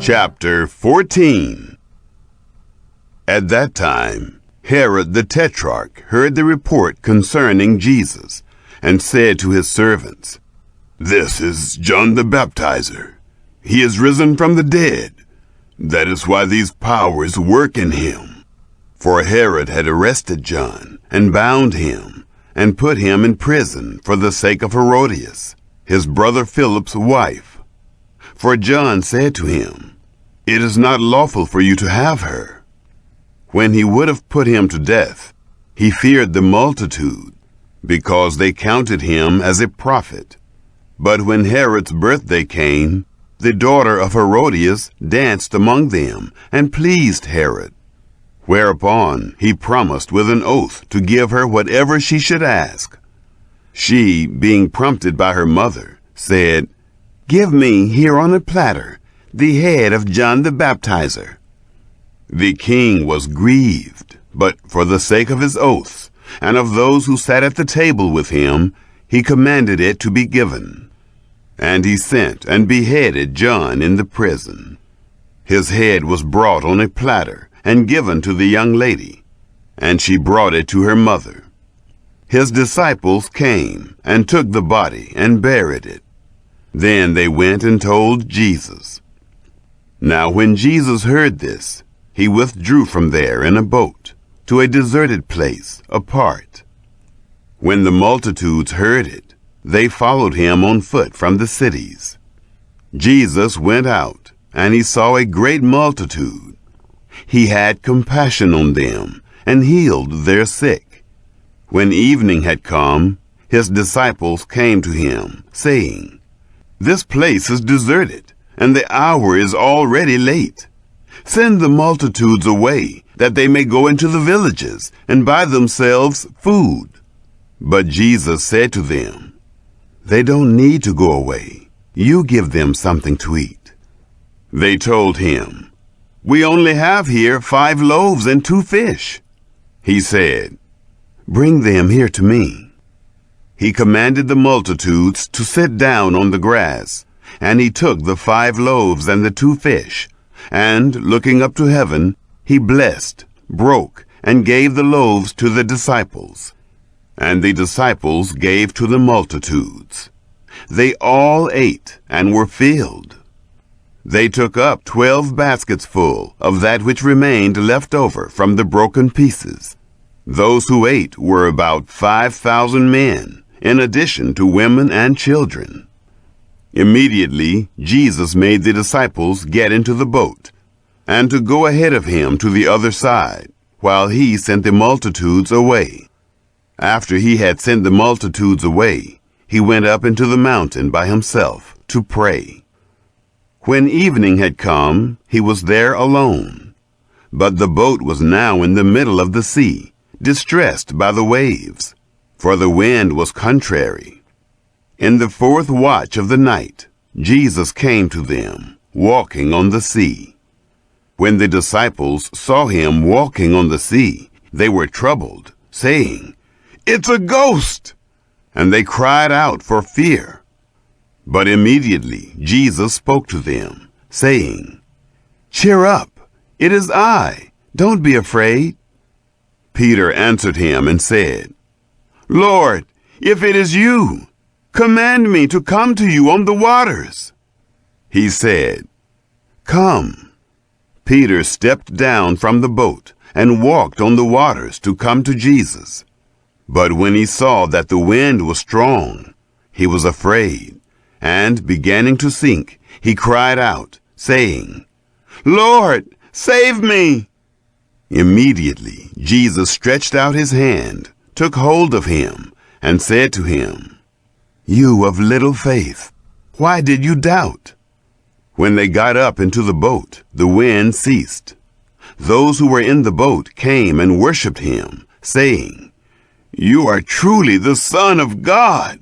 Chapter 14. At that time, Herod the Tetrarch heard the report concerning Jesus, and said to his servants, "This is John the Baptizer. He is risen from the dead. That is why these powers work in him." For Herod had arrested John, and bound him, and put him in prison for the sake of Herodias, his brother Philip's wife. For John said to him, "It is not lawful for you to have her." When he would have put him to death, he feared the multitude, because they counted him as a prophet. But when Herod's birthday came, the daughter of Herodias danced among them, and pleased Herod. Whereupon he promised with an oath to give her whatever she should ask. She, being prompted by her mother, said, "Give me here on a platter the head of John the Baptizer." The king was grieved, but for the sake of his oaths, and of those who sat at the table with him, he commanded it to be given. And he sent and beheaded John in the prison. His head was brought on a platter and given to the young lady, and she brought it to her mother. His disciples came and took the body and buried it. Then they went and told Jesus. Now when Jesus heard this, he withdrew from there in a boat to a deserted place apart. When the multitudes heard it, they followed him on foot from the cities. Jesus went out, and he saw a great multitude. He had compassion on them, and healed their sick. When evening had come, his disciples came to him, saying, "This place is deserted, and the hour is already late. Send the multitudes away, that they may go into the villages and buy themselves food." But Jesus said to them, "They don't need to go away. You give them something to eat." They told him, "We only have here 5 loaves and 2 fish." He said, "Bring them here to me." He commanded the multitudes to sit down on the grass, and he took the 5 loaves and the 2 fish, and, looking up to heaven, he blessed, broke, and gave the loaves to the disciples, and the disciples gave to the multitudes. They all ate and were filled. They took up 12 baskets full of that which remained left over from the broken pieces. Those who ate were about 5,000 men, in addition to women and children. Immediately Jesus made the disciples get into the boat, and to go ahead of him to the other side, while he sent the multitudes away. After he had sent the multitudes away, he went up into the mountain by himself to pray. When evening had come, he was there alone. But the boat was now in the middle of the sea, distressed by the waves, for the wind was contrary. In the 4th watch of the night, Jesus came to them, walking on the sea. When the disciples saw him walking on the sea, they were troubled, saying, "It's a ghost!" And they cried out for fear. But immediately Jesus spoke to them, saying, "Cheer up, it is I, don't be afraid." Peter answered him and said, "Lord, if it is you, command me to come to you on the waters." He said, "Come." Peter stepped down from the boat and walked on the waters to come to Jesus. But when he saw that the wind was strong, he was afraid, and beginning to sink, he cried out, saying, "Lord, save me!" Immediately Jesus stretched out his hand, took hold of him, and said to him, "You of little faith, why did you doubt?" When they got up into the boat, the wind ceased. Those who were in the boat came and worshipped him, saying, "You are truly the Son of God."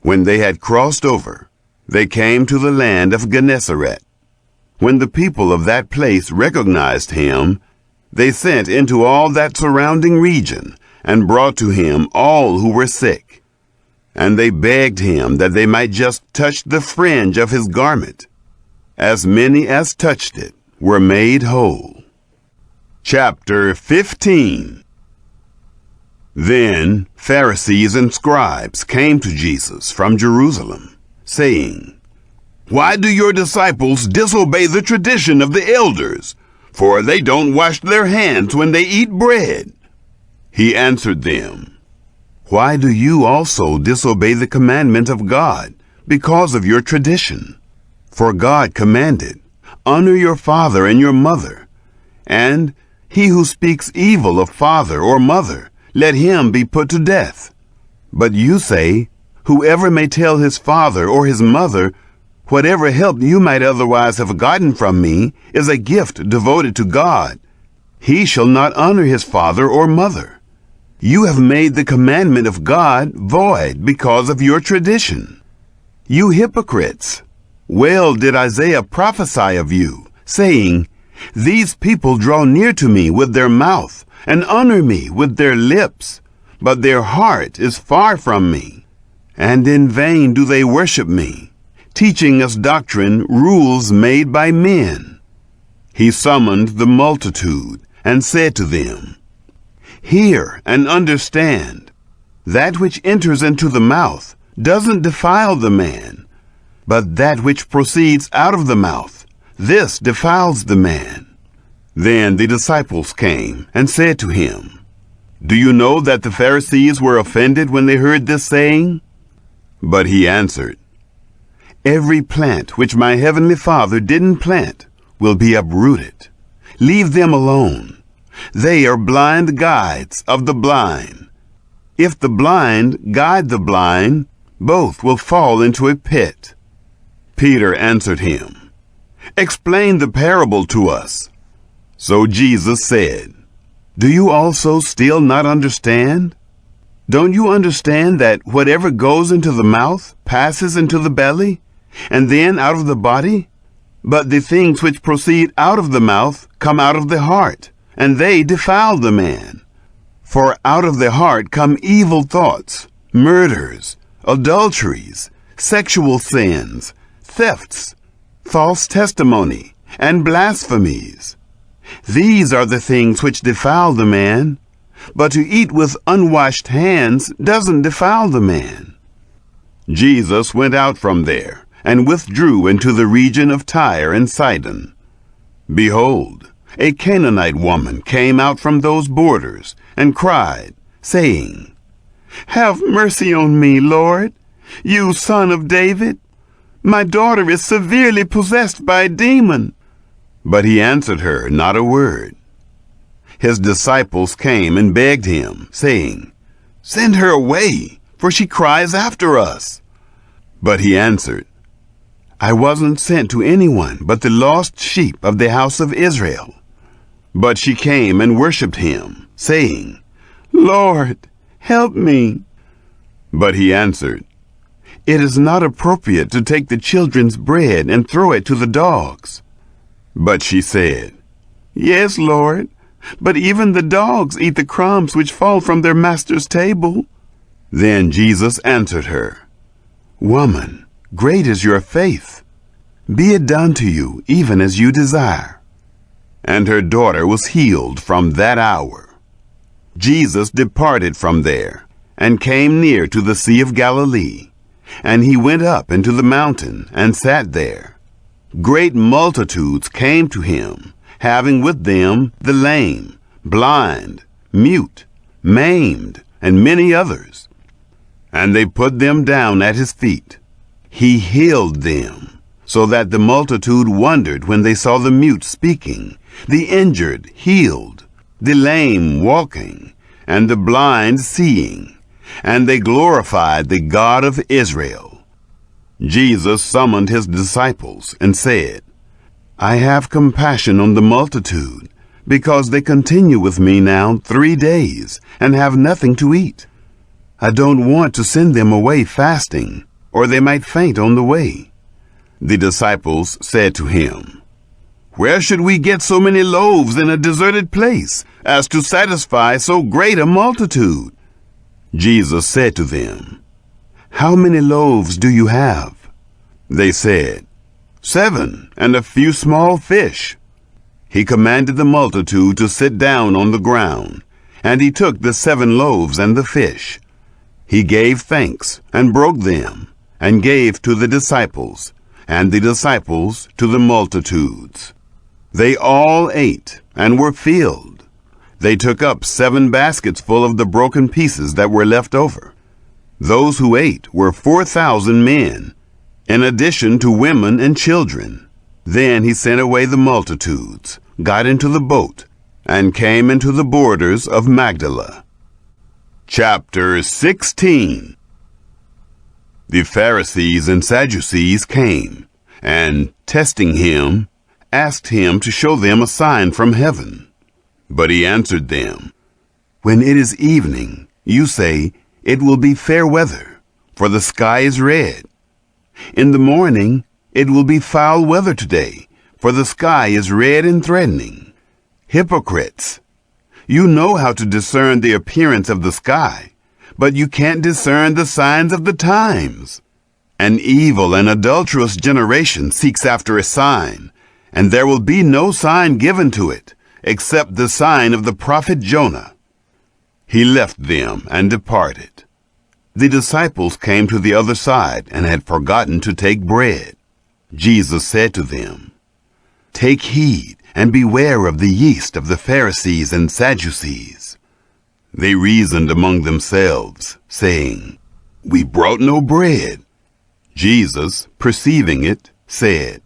When they had crossed over, they came to the land of Gennesaret. When the people of that place recognized him, they sent into all that surrounding region and brought to him all who were sick. And they begged him that they might just touch the fringe of his garment. as many as touched it were made whole. Chapter 15. Then Pharisees and scribes came to Jesus from Jerusalem, saying, "Why do your disciples disobey the tradition of the elders? For they don't wash their hands when they eat bread." He answered them, "Why do you also disobey the commandment of God because of your tradition? For God commanded, 'Honor your father and your mother,' and 'He who speaks evil of father or mother, let him be put to death.' But you say, 'Whoever may tell his father or his mother, whatever help you might otherwise have gotten from me is a gift devoted to God, he shall not honor his father or mother.' You have made the commandment of God void because of your tradition. You hypocrites! Well did Isaiah prophesy of you, saying, 'These people draw near to me with their mouth and honor me with their lips, but their heart is far from me. And in vain do they worship me, teaching as doctrine rules made by men.'" He summoned the multitude and said to them, "Hear and understand. That which enters into the mouth doesn't defile the man, but that which proceeds out of the mouth, this defiles the man." Then the disciples came and said to him, "Do you know that the Pharisees were offended when they heard this saying?" But he answered, "Every plant which my heavenly Father didn't plant will be uprooted. Leave them alone. They are blind guides of the blind. If the blind guide the blind, both will fall into a pit." Peter answered him, "Explain the parable to us." So Jesus said, "Do you also still not understand? Don't you understand that whatever goes into the mouth passes into the belly, and then out of the body? But the things which proceed out of the mouth come out of the heart, and they defile the man. For out of the heart come evil thoughts, murders, adulteries, sexual sins, thefts, false testimony, and blasphemies. These are the things which defile the man, but to eat with unwashed hands doesn't defile the man." Jesus went out from there and withdrew into the region of Tyre and Sidon. Behold, a Canaanite woman came out from those borders and cried, saying, "Have mercy on me, Lord, you Son of David. My daughter is severely possessed by a demon." But he answered her not a word. His disciples came and begged him, saying, "Send her away, for she cries after us." But he answered, "I wasn't sent to anyone but the lost sheep of the house of Israel." But she came and worshipped him, saying, "Lord, help me." But he answered, "It is not appropriate to take the children's bread and throw it to the dogs." But she said, "Yes, Lord, but even the dogs eat the crumbs which fall from their master's table." Then Jesus answered her, "Woman, great is your faith. Be it done to you even as you desire." And her daughter was healed from that hour. Jesus departed from there and came near to the Sea of Galilee, and he went up into the mountain and sat there. Great multitudes came to him, having with them the lame, blind, mute, maimed, and many others. And they put them down at his feet. He healed them, so that the multitude wondered when they saw the mute speaking, the injured healed, the lame walking, and the blind seeing, and they glorified the God of Israel. Jesus summoned his disciples and said, "I have compassion on the multitude, because they continue with me now 3 days and have nothing to eat. I don't want to send them away fasting, or they might faint on the way." The disciples said to him, "Where should we get so many loaves in a deserted place as to satisfy so great a multitude?" Jesus said to them, "How many loaves do you have?" They said, 7, and a few small fish. He commanded the multitude to sit down on the ground, and he took the 7 loaves and the fish. He gave thanks, and broke them, and gave to the disciples, and the disciples to the multitudes. They all ate, and were filled. They took up 7 baskets full of the broken pieces that were left over. Those who ate were 4,000 men, in addition to women and children. Then he sent away the multitudes, got into the boat, and came into the borders of Magdala. Chapter 16. The Pharisees and Sadducees came, and, testing him, asked him to show them a sign from heaven. But he answered them, "When it is evening, you say, 'It will be fair weather, for the sky is red.' In the morning, 'It will be foul weather today, for the sky is red and threatening.' Hypocrites! You know how to discern the appearance of the sky, but you can't discern the signs of the times. An evil and adulterous generation seeks after a sign, and there will be no sign given to it, except the sign of the prophet Jonah." He left them and departed. The disciples came to the other side and had forgotten to take bread. Jesus said to them, "Take heed and beware of the yeast of the Pharisees and Sadducees." They reasoned among themselves, saying, "We brought no bread." Jesus, perceiving it, said,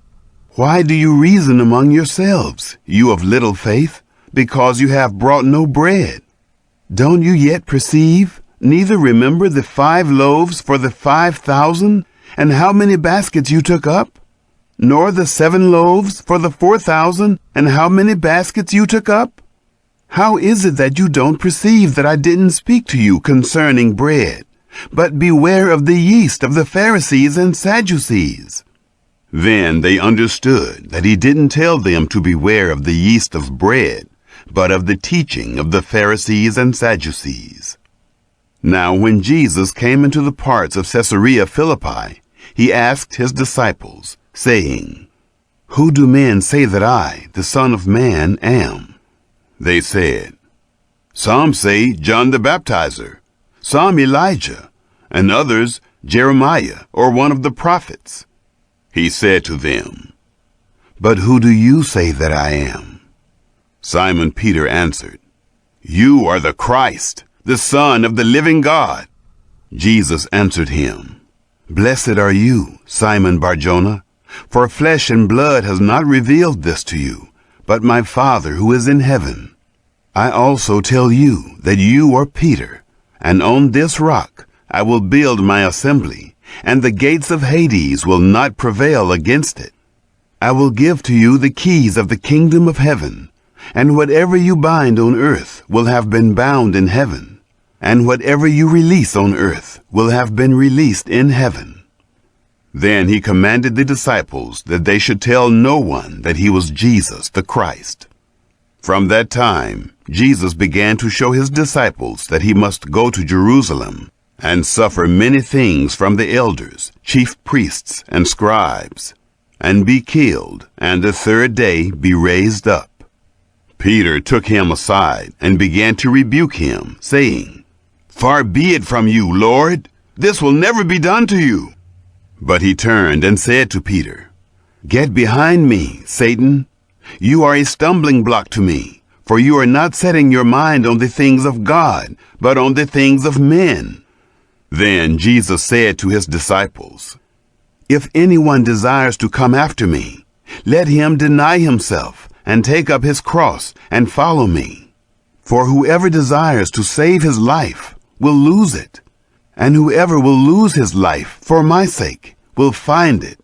"Why do you reason among yourselves, you of little faith, because you have brought no bread? Don't you yet perceive, neither remember the 5 loaves for the 5,000, and how many baskets you took up? Nor the 7 loaves for the 4,000, and how many baskets you took up? How is it that you don't perceive that I didn't speak to you concerning bread? But beware of the yeast of the Pharisees and Sadducees." Then they understood that he didn't tell them to beware of the yeast of bread, but of the teaching of the Pharisees and Sadducees. Now when Jesus came into the parts of Caesarea Philippi, he asked his disciples, saying, "Who do men say that I, the Son of Man, am?" They said, "Some say John the Baptizer, some Elijah, and others Jeremiah or one of the prophets." He said to them, "But who do you say that I am?" Simon Peter answered, "You are the Christ, the Son of the living God." Jesus answered him, "Blessed are you, Simon Bar-Jonah, for flesh and blood has not revealed this to you, but my Father who is in heaven. I also tell you that you are Peter, and on this rock I will build my assembly, and the gates of Hades will not prevail against it. I will give to you the keys of the kingdom of heaven, and whatever you bind on earth will have been bound in heaven, and whatever you release on earth will have been released in heaven." Then he commanded the disciples that they should tell no one that he was Jesus the Christ. From that time, Jesus began to show his disciples that he must go to Jerusalem and suffer many things from the elders, chief priests, and scribes, and be killed, and the 3rd day be raised up. Peter took him aside and began to rebuke him, saying, "Far be it from you, Lord, this will never be done to you." But he turned and said to Peter, "Get behind me, Satan. You are a stumbling block to me, for you are not setting your mind on the things of God, but on the things of men." Then Jesus said to his disciples, "If anyone desires to come after me, let him deny himself and take up his cross and follow me. For whoever desires to save his life will lose it, and whoever will lose his life for my sake will find it.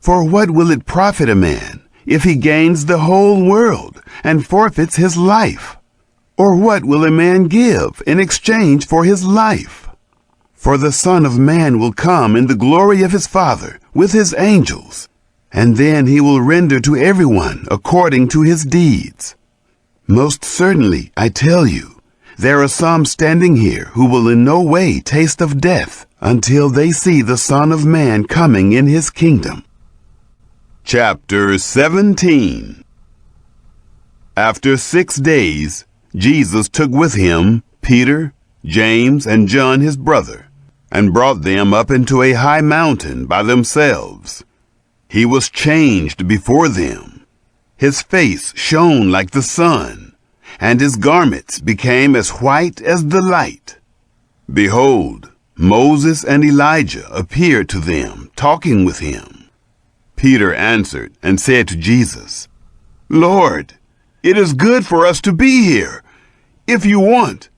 For what will it profit a man if he gains the whole world and forfeits his life? Or what will a man give in exchange for his life? For the Son of Man will come in the glory of his Father with his angels, and then he will render to everyone according to his deeds. Most certainly, I tell you, there are some standing here who will in no way taste of death until they see the Son of Man coming in his kingdom." Chapter 17. After 6 days, Jesus took with him Peter, James, and John his brother, and brought them up into a high mountain by themselves. He was changed before them. His face shone like the sun, and his garments became as white as the light. Behold, Moses and Elijah appeared to them, talking with him. Peter answered and said to Jesus, "Lord, it is good for us to be here. If you want,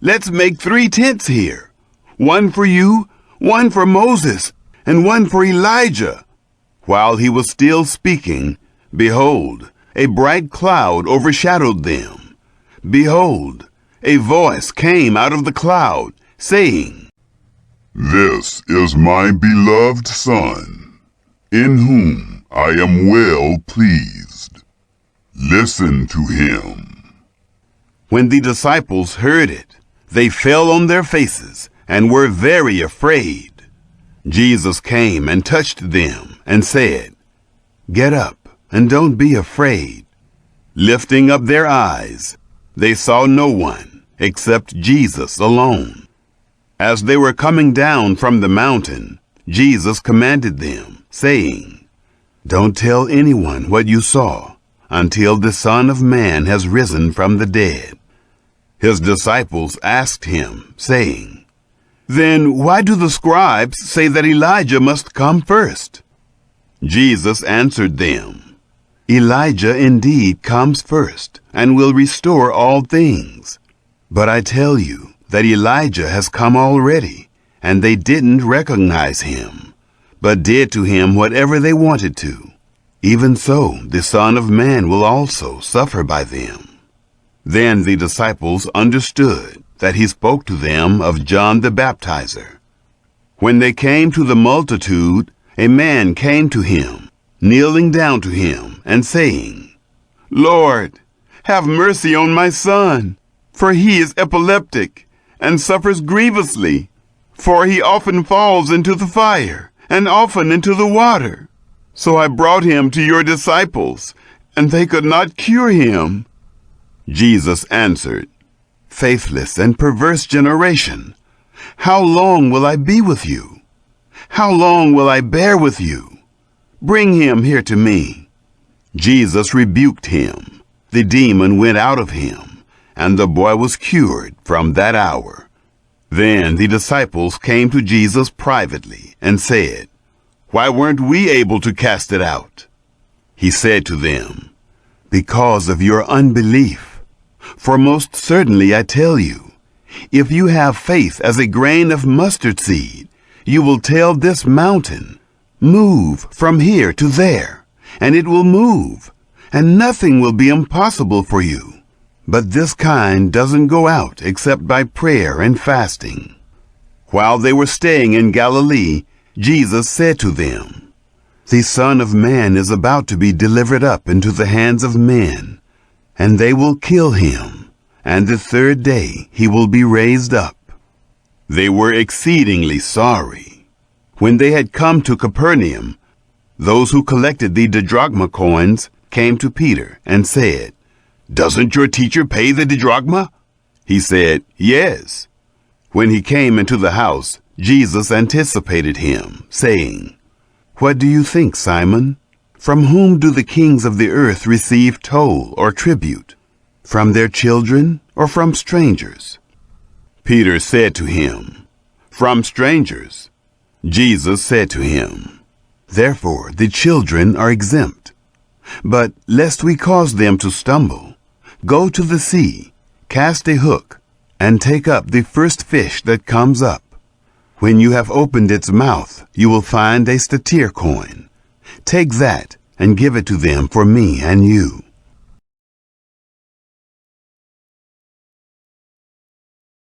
let's make 3 tents here, one for you, one for Moses, and one for Elijah." While he was still speaking, behold, a bright cloud overshadowed them. Behold, a voice came out of the cloud, saying, "This is my beloved Son, in whom I am well pleased. Listen to him." When the disciples heard it, they fell on their faces and were very afraid. Jesus came and touched them and said, "Get up and don't be afraid." Lifting up their eyes, they saw no one except Jesus alone. As they were coming down from the mountain, Jesus commanded them, saying, "Don't tell anyone what you saw until the Son of Man has risen from the dead." His disciples asked him, saying, "Then why do the scribes say that Elijah must come first?" Jesus answered them, "Elijah indeed comes first and will restore all things. But I tell you that Elijah has come already, and they didn't recognize him, but did to him whatever they wanted to. Even so, the Son of Man will also suffer by them." Then the disciples understood that he spoke to them of John the Baptizer. When they came to the multitude, a man came to him, kneeling down to him and saying, "Lord, have mercy on my son, for he is epileptic and suffers grievously. For he often falls into the fire and often into the water. So I brought him to your disciples, and they could not cure him." Jesus answered, "Faithless and perverse generation, how long will I be with you? How long will I bear with you? Bring him here to me." Jesus rebuked him. The demon went out of him, and the boy was cured from that hour. Then the disciples came to Jesus privately and said, "Why weren't we able to cast it out?" He said to them, "Because of your unbelief. For most certainly I tell you, if you have faith as a grain of mustard seed, you will tell this mountain, 'Move from here to there,' and it will move, and nothing will be impossible for you. But this kind doesn't go out except by prayer and fasting." While they were staying in Galilee, Jesus said to them, "The Son of Man is about to be delivered up into the hands of men, and they will kill him, and the 3rd day he will be raised up." They were exceedingly sorry. When they had come to Capernaum, those who collected the didrachma coins came to Peter and said, "Doesn't your teacher pay the didrachma?" He said, "Yes." When he came into the house, Jesus anticipated him, saying, "What do you think, Simon? From whom do the kings of the earth receive toll or tribute? From their children or from strangers?" Peter said to him, "From strangers." Jesus said to him, "Therefore the children are exempt. But lest we cause them to stumble, go to the sea, cast a hook, and take up the first fish that comes up. When you have opened its mouth, you will find a stater coin. Take that and give it to them for me and you.